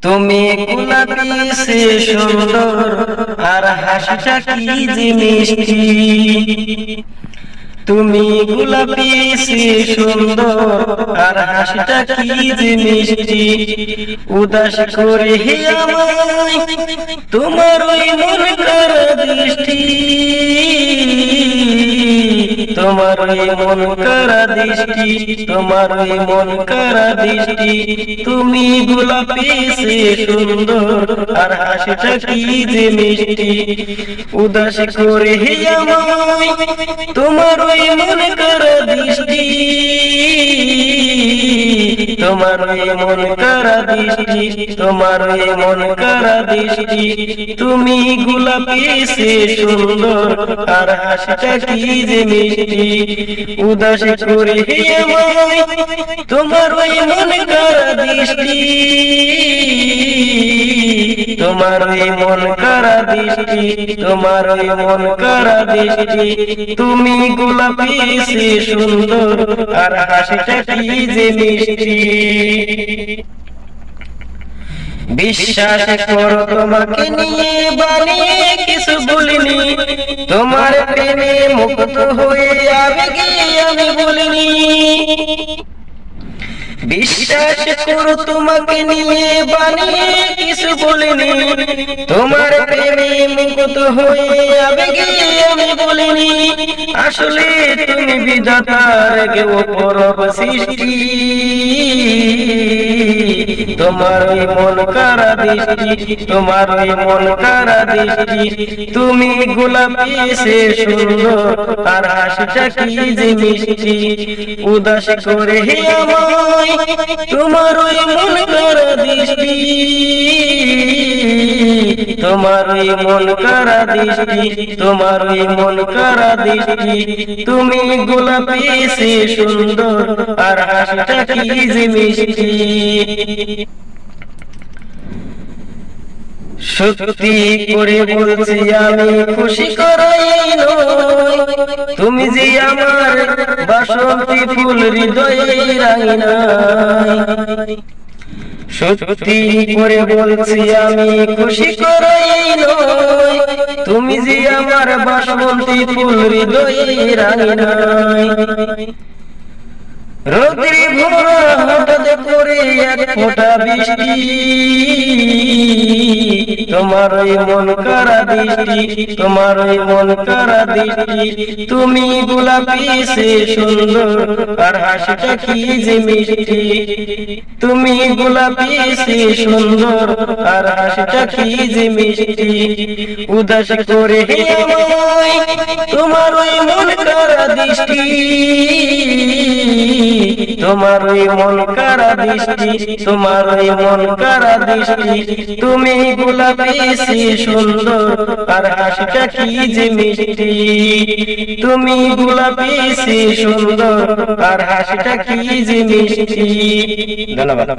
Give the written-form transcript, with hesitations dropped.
তুমি গোলাপি সে সুন্দর আর হাসিটা কি যে মিষ্টি। তুমি গোলাপি সে সুন্দর আর হাসিটা কি যে মিষ্টি। উদাস করে হে আমায় তোমার ওই মন করা দৃষ্টি। তোমার ওই মন করা দৃষ্টি, তোমার ওই মন করা দৃষ্টি। তুমি গোলাপি সে সুন্দর আর হাসিটা কি যে মিষ্টি। উদাস করে হে আমায় তোমার ওই মন করা দৃষ্টি। তোমার ওই মন করা দৃষ্টি, তোমার ওই মন করা দৃষ্টি। তুমি গোলাপি সে সুন্দর আর হাসিটা কি যে মিষ্টি। উদাস করে হে আমায় তোমার ওই মন করা দৃষ্টি। তোমার ওই মন করা দৃষ্টি, তোমার ওই মন করা দৃষ্টি। তুমি গোলাপি সে সুন্দর আর হাসিটা কি যে মিষ্টি। বিশ্বাস করো তোমাকে নিয়ে বানিয়ে কিছু বলিনি। তোমার প্রেমে মুগ্ধ হয়ে আবেগে আমি বলিনি। বিশ্বাস করো তোমাকে নিয়ে বানিয়ে কিছু বলিনি। তোমার প্রেমে মুগ্ধ হয়ে আবেগে আমি বলিনি। আসলে তুমি বিধাতার অপরূপ সৃষ্টি। তোমার ওই মন করা দৃষ্টি, তোমার ওই মন করা দৃষ্টি। তুমি গোলাপি সে সুন্দর আর হাসিটা কি যে মিষ্টি। উদাস করে হে আমায় তোমার ওই মন করা দৃষ্টি। তোমার ওই মন করা দৃষ্টি, তোমার ওই মন করা দৃষ্টি। তুমি গোলাপি সে সুন্দর আর হাসিটা কি যে মিষ্টি। সত্যি করে বলছি আমি খুশি করাই নয়। তুমি যে আমার বাসন্তী ফুল হৃদয়ে রাঙিনাই। সত্যি করে বলছি আমি খুশি করাই নয়। তুমি যে আমার বাসন্তী ফুল হৃদয়ে রাঙিনাই। রোদ্রে ভরা হঠাৎ করে এক ফোঁটা বৃষ্টি। তোমার ওই মন করা দৃষ্টি, তোমার ওই মন করা দৃষ্টি। তুমি গোলাপি সে সুন্দর আর হাসিটা কি যে মিষ্টি। তুমি গোলাপি সে সুন্দর আর হাসিটা কি যে মিষ্টি। উদাস করে হে আমায় তোমার ওই মন করা দৃষ্টি। তোমার ওই মন করা দৃষ্টি, তোমার ওই মন করা দৃষ্টি। তুমি গোলাপি সে সুন্দর আর হাসিটা কি যে মিষ্টি। তুমি গোলাপি সে সুন্দর আর হাসিটা কি যে মিষ্টি। ধন্যবাদ।